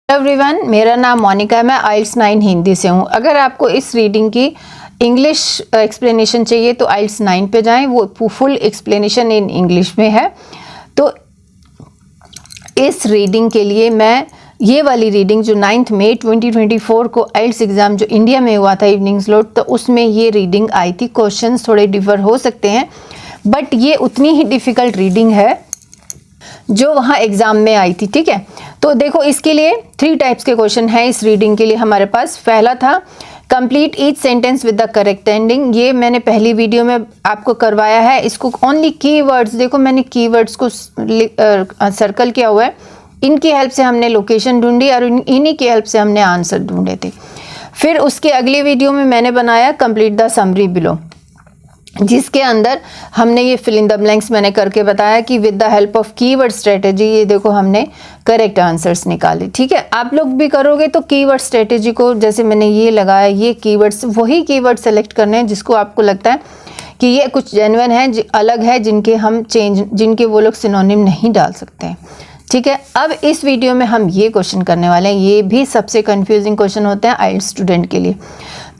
Everyone, मेरा नाम मोनिका है। मैं आइल्स 9 हिंदी से हूँ। अगर आपको इस रीडिंग की इंग्लिश एक्सप्लेनेशन चाहिए तो आइल्स 9 पे जाएं, वो फुल एक्सप्लेनेशन इन इंग्लिश में है। तो इस रीडिंग के लिए मैं ये वाली रीडिंग जो 9 मई 2024 को आइल्स एग्ज़ाम जो इंडिया में हुआ था इवनिंग स्लॉट, तो उसमें ये रीडिंग आई थी। क्वेश्चंस थोड़े डिफर हो सकते हैं बट ये उतनी ही डिफ़िकल्ट रीडिंग है जो वहाँ एग्ज़ाम में आई थी। ठीक है, तो देखो इसके लिए 3 टाइप्स के क्वेश्चन हैं इस रीडिंग के लिए हमारे पास। पहला था complete each sentence with the correct ending. ये मैंने पहली वीडियो में आपको करवाया है। इसको ओनली कीवर्ड्स, देखो मैंने कीवर्ड्स को सर्कल किया हुआ है। इनकी हेल्प से हमने लोकेशन ढूंढी और इन्हीं की हेल्प से हमने आंसर ढूंढे थे। फिर उसके अगले वीडियो में मैंने बनाया कंप्लीट द समरी बिलो, जिसके अंदर हमने ये फिल इन द ब्लैंक्स मैंने करके बताया कि with the help of keyword strategy ये देखो हमने करेक्ट आंसर्स निकाले। ठीक है, आप लोग भी करोगे तो कीवर्ड स्ट्रेटेजी को जैसे मैंने ये लगाया, ये कीवर्ड्स वही कीवर्ड सेलेक्ट करने हैं जिसको आपको लगता है कि ये कुछ जेन्युइन है, अलग है, जिनके वो लोग सिनोनिम नहीं डाल सकते हैं। ठीक है, अब इस वीडियो में हम ये क्वेश्चन करने वाले हैं। ये भी सबसे कंफ्यूजिंग क्वेश्चन होते हैं आइल्स स्टूडेंट के लिए।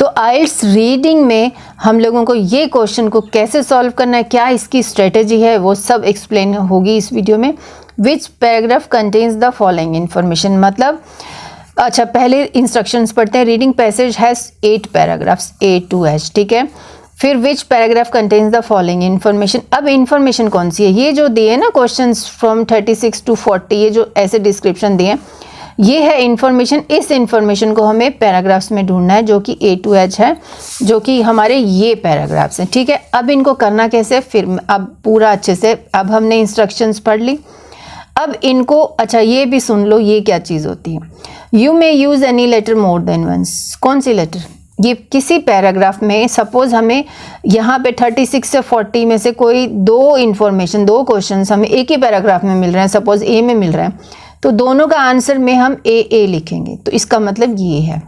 तो आइल्स रीडिंग में हम लोगों को ये क्वेश्चन को कैसे सॉल्व करना है, क्या इसकी स्ट्रेटेजी है, वो सब एक्सप्लेन होगी इस वीडियो में। Which paragraph contains the following information, मतलब अच्छा पहले इंस्ट्रक्शंस पढ़ते हैं। Reading passage has 8 paragraphs A to H। ठीक है, फिर which paragraph contains the following information. अब इन्फॉर्मेशन कौन सी है, ये जो दिए ना क्वेश्चंस फ्रॉम 36 to 40, ये जो ऐसे डिस्क्रिप्शन दिए ये है इन्फॉर्मेशन। इस इन्फॉर्मेशन को हमें पैराग्राफ्स में ढूंढना है जो कि A to H है, जो कि हमारे ये पैराग्राफ्स हैं। ठीक है, अब इनको करना कैसे, फिर अब पूरा अच्छे से अब हमने इंस्ट्रक्शंस पढ़ ली। अब इनको अच्छा ये भी सुन लो, ये क्या चीज़ होती है। You may use any letter more than once. कौन सी लेटर, ये किसी पैराग्राफ में सपोज हमें यहाँ पे 36 से 40 में से कोई दो इन्फॉर्मेशन, 2 क्वेश्चन हमें एक ही पैराग्राफ में मिल रहे हैं, सपोज ए में मिल रहे हैं, तो दोनों का आंसर में हम ए लिखेंगे। तो इसका मतलब ये है।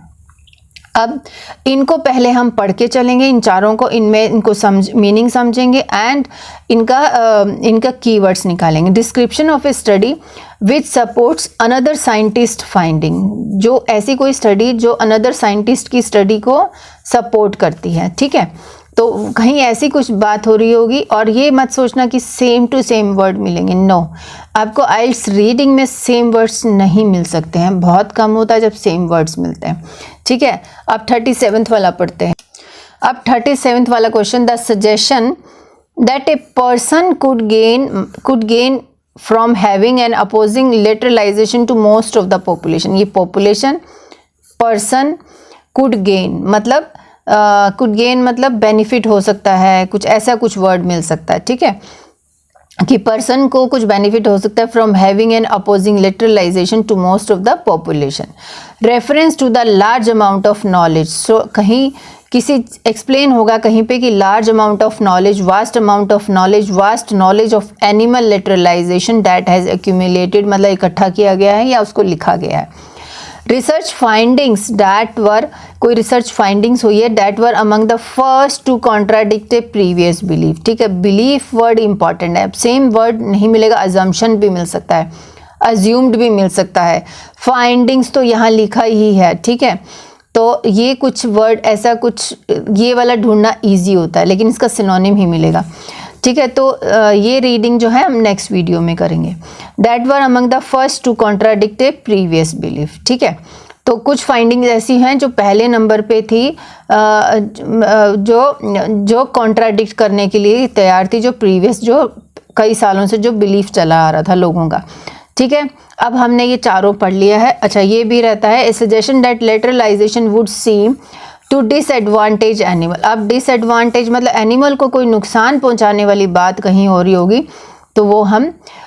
अब इनको पहले हम पढ़ के चलेंगे, इन चारों को, इनको मीनिंग समझेंगे एंड इनका कीवर्ड्स निकालेंगे। Description of A study which supports another scientist finding, जो ऐसी कोई स्टडी जो अनदर साइंटिस्ट की स्टडी को सपोर्ट करती है। ठीक है, तो कहीं ऐसी कुछ बात हो रही होगी। और ये मत सोचना कि सेम टू सेम वर्ड मिलेंगे, नो। आपको आइल्स रीडिंग में सेम वर्ड्स नहीं मिल सकते हैं, बहुत कम होता है जब सेम वर्ड्स मिलते हैं। ठीक है, अब 37th वाला पढ़ते हैं। अब 37th वाला question, the suggestion that a person could gain from having an opposing लिटरलाइजेशन to most of the population. ये पॉपुलेशन, पर्सन, कुड गेन मतलब कुड गेन मतलब बेनिफिट हो सकता है, कुछ ऐसा कुछ वर्ड मिल सकता है। ठीक है, कि पर्सन को कुछ बेनिफिट हो सकता है from having an opposing लिटरलाइजेशन to most of the population. Reference to the large amount of knowledge. So कहीं किसी एक्सप्लेन होगा कहीं पे कि large amount of knowledge, vast amount of knowledge, vast knowledge of animal लिटरलाइजेशन that has accumulated, मतलब इकट्ठा किया गया है या उसको लिखा गया है। रिसर्च फाइंडिंग्स दैट वर, कोई रिसर्च फाइंडिंग्स हुई है that were among the first to contradict a previous belief. ठीक है, बिलीफ वर्ड इंपॉर्टेंट है, सेम वर्ड नहीं मिलेगा, अजम्पशन भी मिल सकता है, अज्यूम्ड भी मिल सकता है। फाइंडिंग्स तो यहाँ लिखा ही है। ठीक है, तो ये कुछ वर्ड ऐसा कुछ, ये वाला ढूंढना ईजी होता है लेकिन इसका सिनोनिम ही मिलेगा। ठीक है, तो ये रीडिंग जो है हम नेक्स्ट वीडियो में करेंगे। That were among the first to contradict a previous belief. ठीक है, तो कुछ फाइंडिंग्स ऐसी हैं जो पहले नंबर पे थी, जो कॉन्ट्राडिक्ट करने के लिए तैयार थी, जो प्रीवियस, जो कई सालों से जो बिलीफ चला आ रहा था लोगों का। ठीक है, अब हमने ये चारों पढ़ लिया है। अच्छा ये भी रहता है, a suggestion that lateralisation would seem to disadvantage animal. अब डिसएडवांटेज मतलब एनिमल को कोई नुकसान पहुंचाने वाली बात कहीं हो रही होगी तो वो हम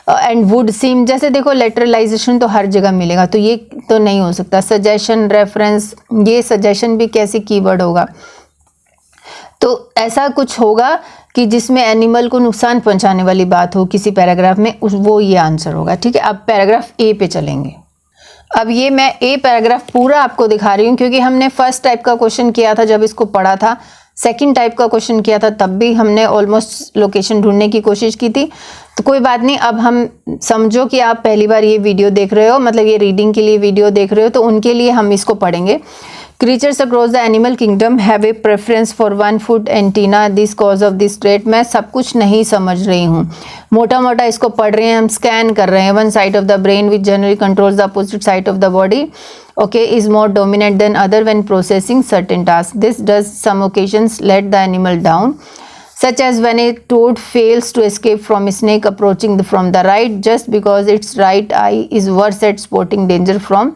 एंड वुड सीम, जैसे देखो लिटरलाइजेशन तो हर जगह मिलेगा तो ये तो नहीं हो सकता। सजेशन, रेफरेंस, ये सजेशन भी कैसे कीवर्ड होगा, तो ऐसा कुछ होगा कि जिसमें एनिमल को नुकसान पहुंचाने वाली बात हो किसी पैराग्राफ में, वो ये आंसर होगा। ठीक है, अब पैराग्राफ ए पे चलेंगे। अब ये मैं ए पैराग्राफ पूरा आपको दिखा रही हूँ क्योंकि हमने फर्स्ट टाइप का क्वेश्चन किया था जब इसको पढ़ा था, सेकंड टाइप का क्वेश्चन किया था तब भी हमने ऑलमोस्ट लोकेशन ढूंढने की कोशिश की थी। तो कोई बात नहीं, अब हम समझो कि आप पहली बार ये वीडियो देख रहे हो, मतलब ये रीडिंग के लिए वीडियो देख रहे हो, तो उनके लिए हम इसको पढ़ेंगे। Creatures across the animal kingdom have a preference for 1 foot antenna, this cause of this trait. मैं सब कुछ नहीं समझ रही हूँ, मोटा मोटा इसको पढ़ रहे हैं, हम स्कैन कर रहे हैं। One side of the brain which generally controls the opposite side of the body, okay, is more dominant than other when processing certain tasks. This does some occasions let the animal down, such as when a toad fails to escape from a snake approaching from the right, just because its right eye is worse at spotting danger from,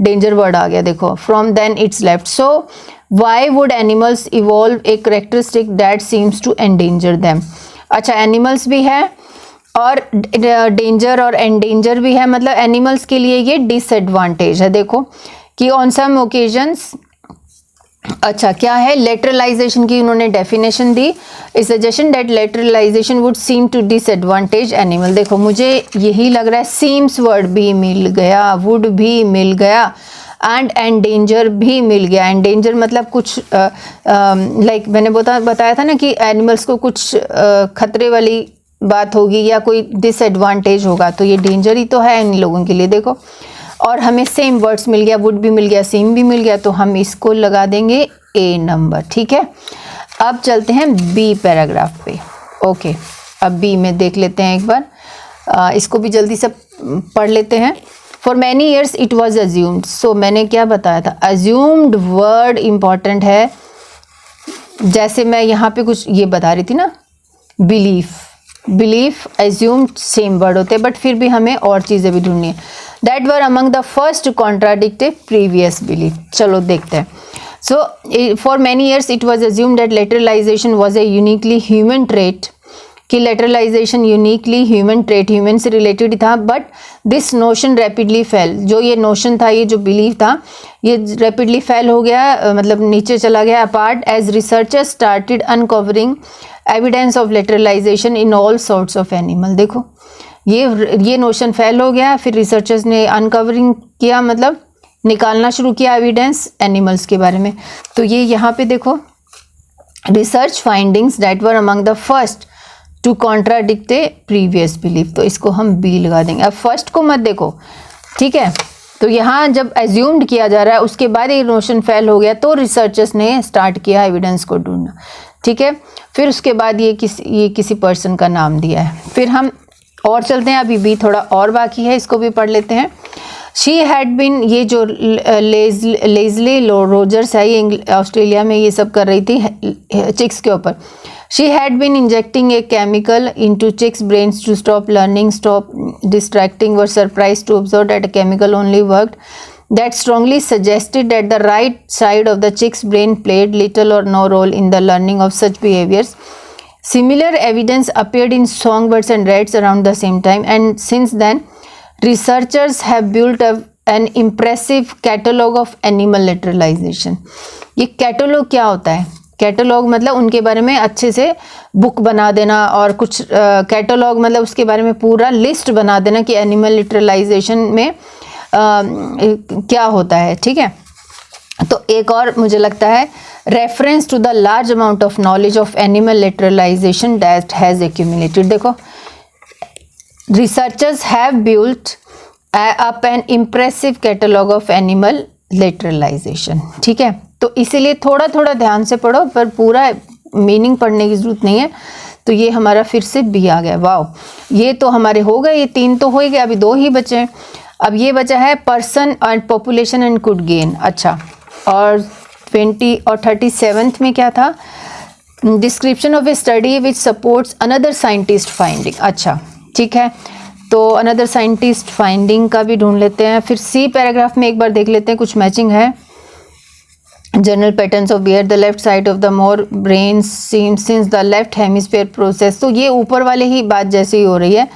danger word आ गया देखो, from than its left. So why would animals evolve a characteristic that seems to endanger them? अच्छा, animals भी है और danger और endanger भी है, मतलब एनिमल्स के लिए ये डिसएडवांटेज है। देखो कि ऑन सम ओकेजन्स, अच्छा क्या है, लेटरलाइजेशन की उन्होंने डेफिनेशन दी, a suggestion that lateralization would seem to disadvantage animal. देखो मुझे यही लग रहा है, सीम्स वर्ड भी मिल गया, वुड भी मिल गया एंड एंडेंजर भी मिल गया। एंडेंजर मतलब कुछ लाइक मैंने बताया था ना कि एनिमल्स को कुछ खतरे वाली बात होगी या कोई डिसएडवांटेज होगा, तो ये डेंजर ही तो है इन लोगों के लिए। देखो, और हमें सेम वर्ड्स मिल गया, वुड भी मिल गया, सेम भी मिल गया, तो हम इसको लगा देंगे ए नंबर। ठीक है, अब चलते हैं बी पैराग्राफ पे। ओके, अब बी में देख लेते हैं एक बार, इसको भी जल्दी से पढ़ लेते हैं। For many years it was assumed, so मैंने क्या बताया था, अज्यूम्ड वर्ड इंपॉर्टेंट है। जैसे मैं यहाँ पे कुछ ये बता रही थी ना, बिलीफ एज्यूम्ड सेम वर्ड होते हैं, बट फिर भी हमें और चीज़ें भी ढूंढनी है। That were among the first contradict a previous belief. चलो देखते हैं। So for many years it was assumed that lateralization was a uniquely human trait, कि lateralization uniquely human trait, human से रिलेटेड था, but this notion rapidly fell. जो ये notion था, ये जो बिलीफ था, ये रैपिडली फेल हो गया, मतलब नीचे चला गया apart as researchers started uncovering evidence of lateralization in all sorts of animal. देखो ये नोशन फेल हो गया, फिर रिसर्चर्स ने अनकवरिंग किया, मतलब निकालना शुरू किया एविडेंस एनिमल्स के बारे में। तो ये यहाँ पे देखो, research findings that were among the first to contradict a previous belief, तो इसको हम बी लगा देंगे। अब फर्स्ट को मत देखो, ठीक है। तो यहाँ जब एज्यूम्ड किया जा रहा है, उसके बाद ये नोशन फेल हो गया, तो रिसर्चर्स ने स्टार्ट किया एविडेंस को ढूंढना, ठीक है। फिर उसके बाद ये किसी पर्सन का नाम दिया है। फिर हम और चलते हैं, अभी बी थोड़ा और बाकी है, इसको भी पढ़ लेते हैं। शी हैड बिन, ये जो लेजली रोजर्स है, ये ऑस्ट्रेलिया में ये सब कर रही थी चिक्स के ऊपर। She had been injecting a chemical into chicks' brains to stop learning, stop distracting, were surprised to observe that a chemical only worked. That strongly suggested that the right side of the chick's brain played little or no role in the learning of such behaviors. Similar evidence appeared in songbirds and rats around the same time, and since then, researchers have built up an impressive catalog of animal lateralization. ये catalogue क्या होता है? Catalogue मतलब उनके बारे में अच्छे से बुक बना देना, और कुछ कैटलॉग मतलब उसके बारे में पूरा लिस्ट बना देना कि एनिमल लिटरलाइजेशन में क्या होता है, ठीक है। तो एक और मुझे लगता है, reference to the large amount of knowledge of animal लिटरलाइजेशन that has accumulated. देखो, researchers have built up an impressive catalogue of animal lateralization, ठीक है। तो इसीलिए थोड़ा थोड़ा ध्यान से पढ़ो, पर पूरा मीनिंग पढ़ने की जरूरत नहीं है। तो ये हमारा फिर से बी आ गया। वाओ, ये तो हमारे हो गए, ये 3 तो हो ही गए, अभी 2 ही बचे हैं। अब ये बचा है person and population and could gain. अच्छा, और 20 और 37 में क्या था, description of A study which supports another scientist finding. अच्छा, ठीक है, तो अनदर साइंटिस्ट फाइंडिंग का भी ढूंढ लेते हैं। फिर सी पैराग्राफ में एक बार देख लेते हैं, कुछ मैचिंग है। General patterns of beer, the left side of the more brain seems since the left hemisphere process. तो ये ऊपर वाले ही बात जैसे ही हो रही है।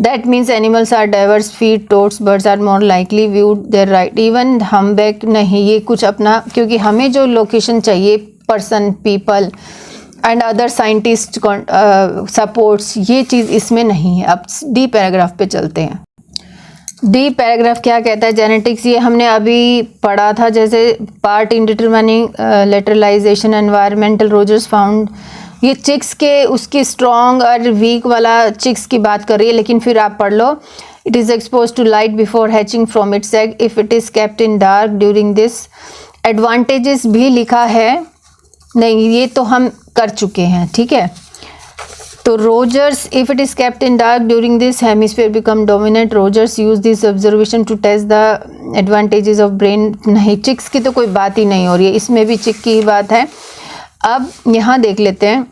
That means animals are diverse, feet, toads, birds are more likely viewed their right, even humpback नहीं, ये कुछ अपना, क्योंकि हमें जो लोकेशन चाहिए, person, people and other scientist supports, ये चीज़ इसमें नहीं है। अब डी पैराग्राफ पे चलते हैं। डी पैराग्राफ क्या कहता है? जेनेटिक्स ये हमने अभी पढ़ा था, जैसे part in determining lateralization environmental Rogers found, ये चिक्स के उसकी स्ट्रॉन्ग और वीक वाला चिक्स की बात कर रही है, लेकिन फिर आप पढ़ लो, it is expose to light before hatching from its egg if it is kept in dark during this. Advantages भी लिखा है, नहीं ये तो हम कर चुके हैं, ठीक है। तो Rogers if it is kept in dark during this hemisphere become dominant, Rogers use this observation to test the advantages of brain. नहीं, चिक्स की तो कोई बात ही नहीं हो रही है, इसमें भी चिक की ही बात है। अब यहाँ देख लेते हैं,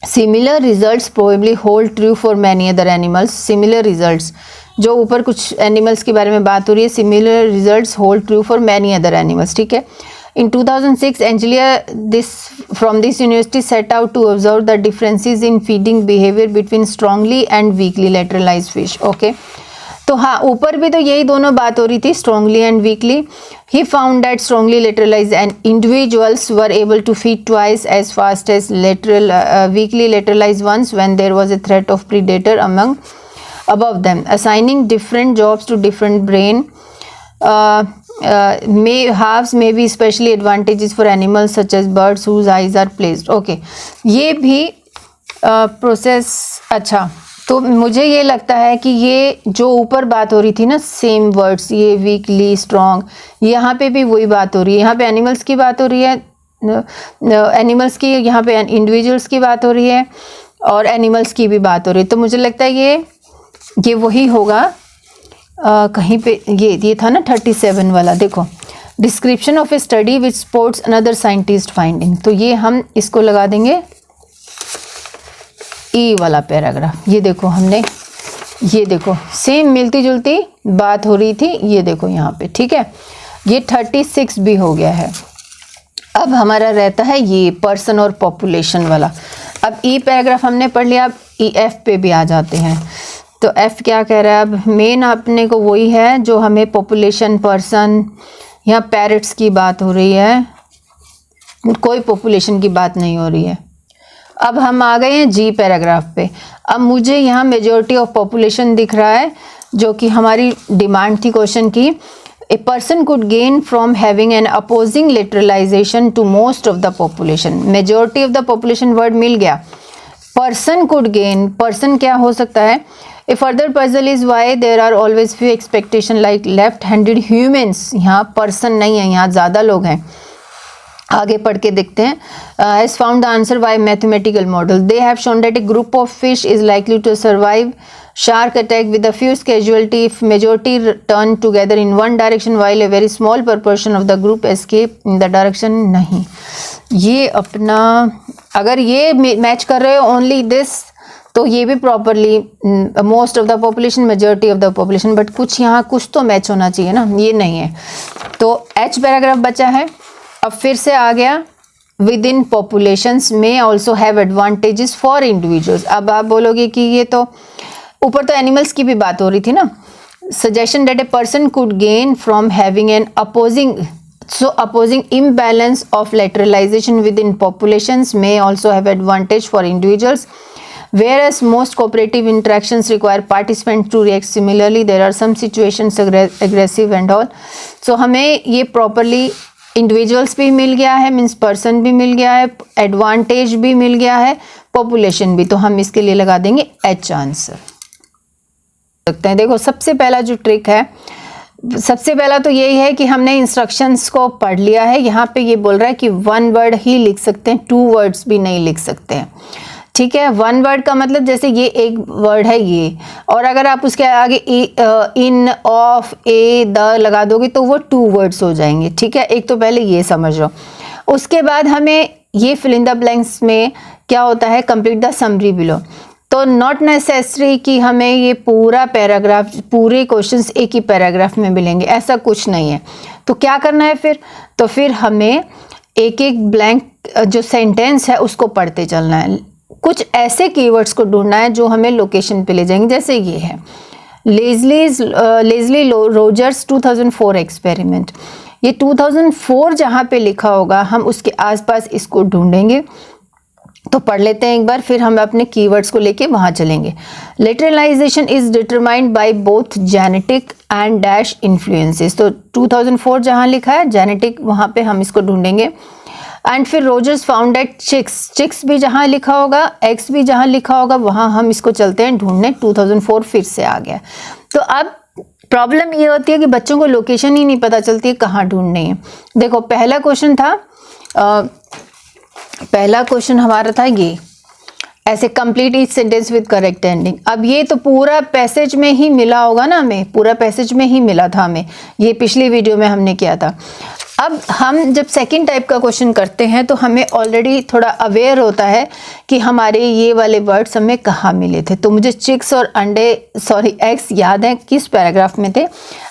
similar results probably hold true for many other animals. Similar results, जो ऊपर कुछ एनिमल्स के बारे में बात हो रही है, similar results hold true for many other animals, ठीक है। In 2006, Angelia from this university set out to observe the differences in feeding behavior between strongly and weakly lateralized fish. Okay. तो हाँ, ऊपर भी तो यही दोनों बात हो रही थी, strongly and weakly. He found that strongly lateralized and individuals were able to feed twice as fast as weakly lateralized ones when there was a threat of predator above them, assigning different jobs to different brain. Halves may be especially advantages for animals such as birds whose eyes are placed. Okay, ये भी process. अच्छा, तो मुझे ये लगता है कि ये जो ऊपर बात हो रही थी ना, सेम वर्ड्स, ये वीकली स्ट्रॉन्ग, यहाँ पे भी वही बात हो रही है। यहाँ पे एनिमल्स की बात हो रही है, एनिमल्स की, यहाँ पे इंडिविजुअल्स की बात हो रही है और एनिमल्स की भी बात हो रही है। तो मुझे लगता है ये वही होगा। कहीं पे ये था ना 37 वाला, देखो, description of A study which supports another scientist finding, तो ये हम इसको लगा देंगे ई वाला पैराग्राफ। ये देखो हमने, ये देखो सेम मिलती जुलती बात हो रही थी, ये देखो यहाँ पे, ठीक है। ये 36 भी हो गया है। अब हमारा रहता है ये पर्सन और पॉपुलेशन वाला। अब ई पैराग्राफ हमने पढ़ लिया, अब ई एफ पे भी आ जाते हैं। तो एफ क्या कह रहा है? अब मेन अपने को वही है जो हमें पॉपुलेशन, पर्सन, यहाँ पैरेट्स की बात हो रही है, कोई पॉपुलेशन की बात नहीं हो रही है। अब हम आ गए हैं जी पैराग्राफ पे। अब मुझे यहाँ मेजॉरिटी ऑफ पॉपुलेशन दिख रहा है, जो कि हमारी डिमांड थी क्वेश्चन की। A person could gain from having an opposing लिटरलाइजेशन to most of the population. Majority of the population word मिल गया। पर्सन कुड गेन, पर्सन क्या हो सकता है? A further puzzle is why there are always few expectation like left-handed humans. यहाँ person नहीं है, यहाँ ज़्यादा लोग हैं। आगे पढ़ के देखते हैं। Has found the answer by mathematical model. They have shown that a group of fish is likely to survive shark attack with a few casualty if majority turn together in one direction while a very small proportion of the group escape in the direction. नहीं, ये अपना अगर ये match कर रहे हो only this, तो ये भी properly most of the population, majority of the population, but कुछ यहाँ कुछ तो मैच होना चाहिए ना, ये नहीं है। तो एच पैराग्राफ बचा है। अब फिर से आ गया, विद इन पॉपुलेशंस में also have advantages for individuals. अब आप बोलोगे कि ये तो ऊपर तो एनिमल्स की भी बात हो रही थी ना। Suggestion that a person could gain from having N opposing imbalance of lateralization within populations may also have advantage for individuals. Whereas most cooperative interactions require participants to react similarly, there are some situations aggressive and all. So हमें ये properly individuals भी मिल गया है, means person भी मिल गया है, advantage भी मिल गया है, population भी। तो हम इसके लिए लगा देंगे H आंसर। सकते हैं, देखो सबसे पहला जो ट्रिक है, सबसे पहला तो यही है कि हमने इंस्ट्रक्शंस को पढ़ लिया है। यहाँ पे ये बोल रहा है कि वन वर्ड ही लिख सकते हैं, टू वर्ड्स भी नहीं लिख सकते हैं, ठीक है। वन वर्ड का मतलब जैसे ये एक वर्ड है ये, और अगर आप उसके आगे इन, ऑफ, ए, द लगा दोगे तो वो टू वर्ड्स हो जाएंगे, ठीक है। एक तो पहले ये समझ लो। उसके बाद हमें ये फिल इन द ब्लैंक्स में क्या होता है, कंप्लीट द समरी बिलो। तो नॉट नेसेसरी कि हमें ये पूरा पैराग्राफ, पूरे क्वेश्चंस एक ही पैराग्राफ में मिलेंगे, ऐसा कुछ नहीं है। तो क्या करना है फिर? तो फिर हमें एक एक ब्लैंक जो सेंटेंस है उसको पढ़ते चलना है। कुछ ऐसे कीवर्ड्स को ढूंढना है जो हमें लोकेशन पे ले जाएंगे, जैसे ये है लेज़ली रोजर्स 2004 एक्सपेरिमेंट। ये 2004 जहाँ पे लिखा होगा हम उसके आसपास इसको ढूंढेंगे तो पढ़ लेते हैं एक बार, फिर हम अपने कीवर्ड्स को लेके वहाँ चलेंगे। Lateralization is determined by both genetic and dash influences. तो 2004 जहाँ लिखा है जेनेटिक, वहाँ पे हम इसको ढूंढेंगे। एंड फिर रोजर्स फाउंड दैट चिक्स भी जहाँ लिखा होगा, एक्स भी जहाँ लिखा होगा, वहाँ हम इसको चलते हैं ढूंढने। 2004 फिर से आ गया। तो अब प्रॉब्लम ये होती है कि बच्चों को लोकेशन ही नहीं पता चलती है कहाँ ढूंढनी है। देखो पहला क्वेश्चन था, पहला क्वेश्चन हमारा था ये, ऐसे complete each sentence with correct ending. अब ये तो पूरा पैसेज में ही मिला होगा ना, हमें पूरा पैसेज में ही मिला था हमें, ये पिछली वीडियो में हमने किया था। अब हम जब सेकंड टाइप का क्वेश्चन करते हैं तो हमें ऑलरेडी थोड़ा अवेयर होता है कि हमारे ये वाले वर्ड्स हमें कहाँ मिले थे। तो मुझे चिक्स और अंडे एग्स याद है किस पैराग्राफ में थे,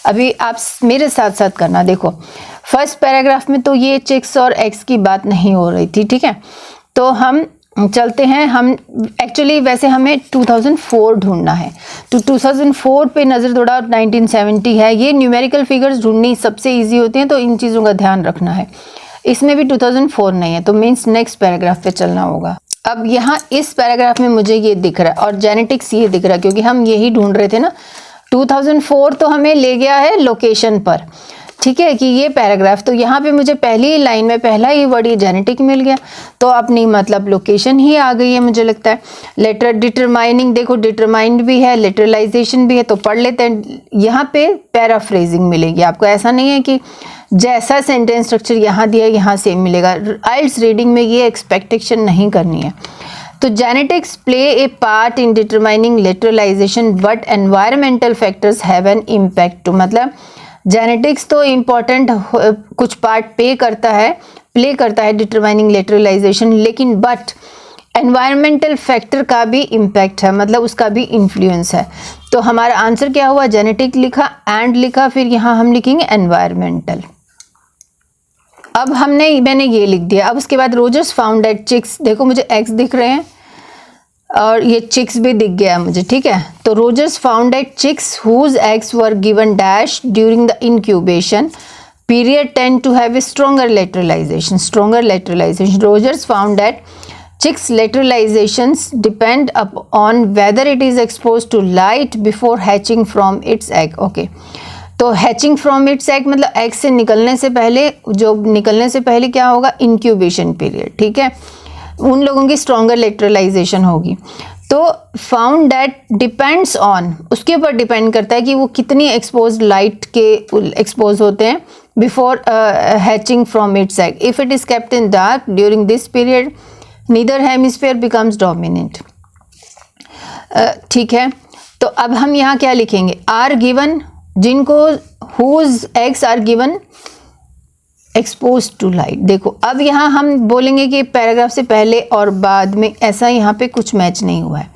अभी आप मेरे साथ साथ करना। देखो फर्स्ट पैराग्राफ में तो ये चिक्स और एग्स की बात नहीं हो रही थी, ठीक है। तो हम चलते हैं, हम एक्चुअली वैसे हमें 2004 ढूंढना है, तो 2004 पे नज़र दौड़ा। 1970 है, ये न्यूमेरिकल फिगर्स ढूंढनी सबसे इजी होती हैं, तो इन चीज़ों का ध्यान रखना है। इसमें भी 2004 नहीं है, तो मीन्स नेक्स्ट पैराग्राफ पे चलना होगा। अब यहाँ इस पैराग्राफ में मुझे ये दिख रहा है और जेनेटिक्स ये दिख रहा है, क्योंकि हम यही ढूंढ रहे थे ना। 2004 तो हमें ले गया है लोकेशन पर, ठीक है, कि ये पैराग्राफ, तो यहाँ पे मुझे पहली लाइन में पहला ही वर्ड ये जेनेटिक मिल गया, तो अपनी मतलब लोकेशन ही आ गई है मुझे लगता है। लेटर डिटरमाइनिंग, देखो डिटरमाइंड भी है, लिटरलाइजेशन भी है, तो पढ़ लेते हैं। यहाँ पे पैराफ्रेजिंग मिलेगी आपको, ऐसा नहीं है कि जैसा सेंटेंस स्ट्रक्चर यहाँ दिया यहाँ सेम मिलेगा। आइल्स रीडिंग में ये एक्सपेक्टेशन नहीं करनी है। तो genetics play a part in determining lateralization but environmental factors have an impact too, मतलब जेनेटिक्स तो इम्पॉर्टेंट कुछ पार्ट प्ले करता है डिटरमाइनिंग लिटरलाइजेशन, लेकिन बट एनवायरमेंटल फैक्टर का भी इम्पैक्ट है, मतलब उसका भी इन्फ्लुएंस है। तो हमारा आंसर क्या हुआ, जेनेटिक लिखा एंड लिखा, फिर यहाँ हम लिखेंगे एनवायरमेंटल। अब मैंने ये लिख दिया। अब उसके बाद रोजर्स फाउंड दैट चिक्स, देखो मुझे एग्स दिख रहे हैं और ये चिक्स भी दिख गया मुझे, ठीक है। तो Rogers found that chicks whose eggs were given dash during the incubation period tend to have a stronger lateralization. Rogers found that chicks lateralizations depend upon whether it is exposed to light before hatching from its egg. Okay, तो hatching from its egg मतलब egg से निकलने से पहले, जो निकलने से पहले क्या होगा, इंक्यूबेशन पीरियड, ठीक है, उन लोगों की स्ट्रॉन्गर लेटरलाइजेशन होगी। तो फाउंड दैट डिपेंड्स ऑन, उसके ऊपर डिपेंड करता है कि वो कितनी एक्सपोज लाइट के एक्सपोज होते हैं before hatching from its egg. If it is kept in dark during this period neither hemisphere becomes dominant, ठीक है। तो अब हम यहाँ क्या लिखेंगे, आर गिवन, जिनको whose eggs are given expose to light. देखो अब यहाँ हम बोलेंगे कि पैराग्राफ से पहले और बाद में ऐसा यहाँ पे कुछ मैच नहीं हुआ है,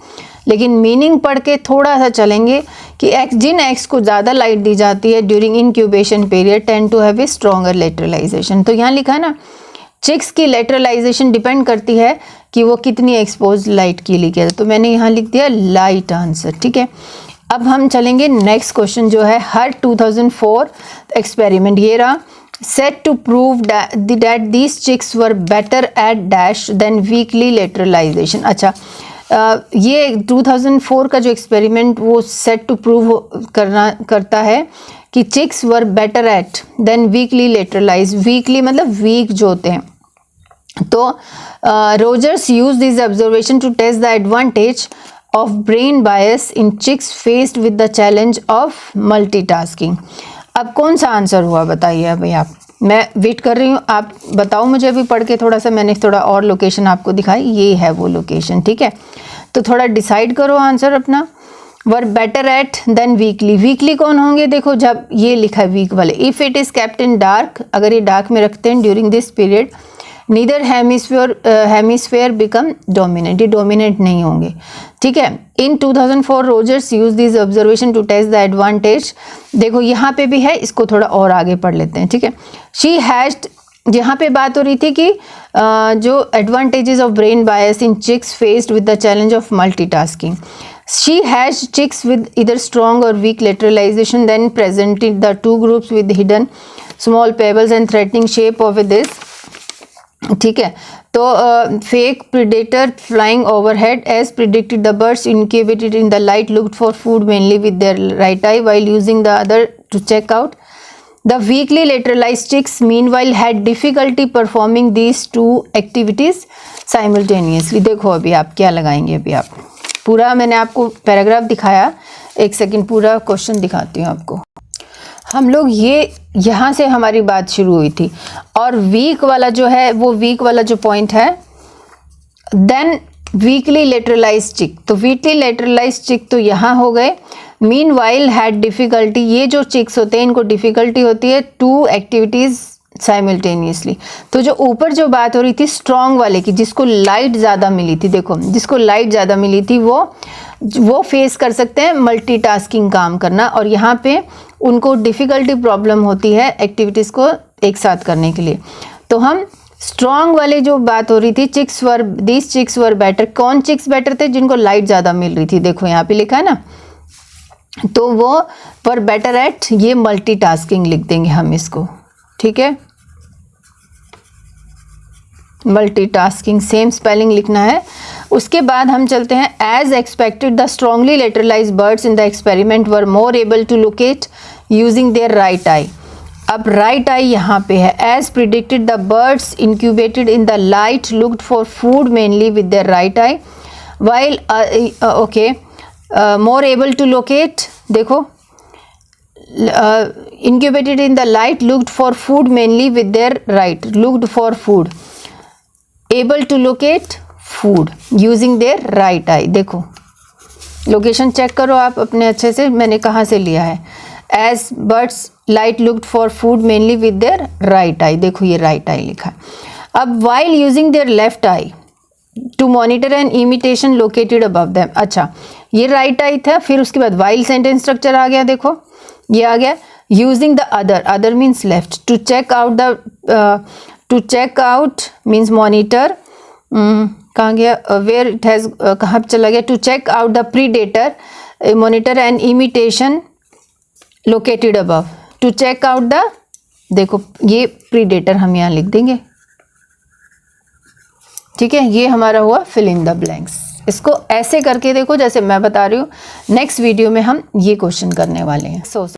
लेकिन मीनिंग पढ़ के थोड़ा सा चलेंगे कि जिन एग्स को ज़्यादा लाइट दी जाती है during incubation period tend to have a stronger lateralization. तो यहाँ लिखा है ना, चिक्स की लेटरलाइजेशन डिपेंड करती है कि वो कितनी एक्सपोज लाइट के लिए किया, तो मैंने यहाँ लिख दिया लाइट आंसर, ठीक है। अब हम चलेंगे नेक्स्ट क्वेश्चन जो है हर 2004 एक्सपेरिमेंट, ये रहा। Set to prove that these chicks were better at dash than weakly lateralization. अच्छा, ये 2004 का जो एक्सपेरिमेंट वो सेट टू प्रूव करता है कि chicks were better at than weakly lateralize, weakly मतलब वीक जो होते हैं। तो Rogers use this observation to test the advantage of brain bias in chicks faced with the challenge of multitasking। अब कौन सा आंसर हुआ बताइए अभी आप, मैं वेट कर रही हूँ, आप बताओ मुझे अभी पढ़ के थोड़ा सा। मैंने थोड़ा और लोकेशन आपको दिखाई, ये है वो लोकेशन, ठीक है। तो थोड़ा डिसाइड करो आंसर अपना। Were better at than weakly, weakly कौन होंगे, देखो जब ये लिखा है वीक वाले। If it is kept in dark, अगर ये डार्क में रखते हैं during this period neither hemisphere become dominant, ये डोमिनेंट नहीं होंगे, ठीक है। In 2004 Rogers use this observation to test the advantage, देखो यहाँ पे भी है, इसको थोड़ा और आगे पढ़ लेते हैं, ठीक है। शी हैज्ड, यहाँ पे बात हो रही थी कि जो advantages of brain bias in chicks faced with the challenge of multitasking. She has chicks with either strong or weak lateralization, then presented the two groups with hidden small pebbles and threatening shape of this, ठीक है। तो fake predator flying overhead as predicted the birds incubated in the light looked for food mainly with their right eye while using the other to check out. The weakly lateralized chicks meanwhile had difficulty performing these two activities simultaneously. देखो अभी आप क्या लगाएंगे, अभी आप पूरा मैंने आपको पैराग्राफ दिखाया, एक सेकंड पूरा क्वेश्चन दिखाती हूँ आपको। हम लोग ये यहाँ से हमारी बात शुरू हुई थी और वीक वाला जो है वो वीक वाला जो पॉइंट है, देन वीकली लेटरलाइज चिक, तो वीकली लेटरलाइज चिक तो यहाँ हो गए। मीन वाइल हैड डिफ़िकल्टी, ये जो चिक्स होते हैं इनको डिफ़िकल्टी होती है टू एक्टिविटीज़ साइमल्टेनियसली। तो जो ऊपर जो बात हो रही थी स्ट्रॉन्ग वाले की, जिसको लाइट ज़्यादा मिली थी, देखो जिसको लाइट ज़्यादा मिली थी वो फेस कर सकते हैं मल्टीटास्किंग काम करना, और यहाँ पे उनको डिफ़िकल्टी प्रॉब्लम होती है एक्टिविटीज़ को एक साथ करने के लिए। तो हम स्ट्रॉन्ग वाले जो बात हो रही थी, दीज चिक्स वर बेटर, कौन चिक्स बेटर थे? जिनको लाइट ज़्यादा मिल रही थी, देखो यहाँ पे लिखा है ना, तो वो वर बेटर एट, ये मल्टीटास्किंग लिख देंगे हम इसको, ठीक है, मल्टीटास्किंग सेम स्पेलिंग लिखना है। उसके बाद हम चलते हैं, as expected the strongly lateralize birds in the experiment were more able to locate using their right eye. अब राइट आई यहाँ पे है, as predicted the birds incubated in the light looked for food mainly with their right eye while okay more able to locate, देखो incubated in the light looked for food mainly with their right, looked for food, able to locate food using their right eye। देखो location check करो आप अपने अच्छे से, मैंने कहाँ से लिया है, as birds light looked for food mainly with their right eye, देखो ये right eye लिखा है। अब while using their left eye to monitor an imitation located above them, अच्छा ये right eye था, फिर उसके बाद while sentence structure आ गया, देखो ये आ गया, using the other, other means left, to check out the, to check out means monitor, कहाँ गया, वेयर इट हैज़, कहाँ चला गया, to check out the predator, monitor and imitation located above, to check out the, देखो ये predator हम यहाँ लिख देंगे, ठीक है, ये हमारा हुआ फिल इन द ब्लैंक्स। इसको ऐसे करके देखो जैसे मैं बता रही हूँ, नेक्स्ट वीडियो में हम ये क्वेश्चन करने वाले हैं।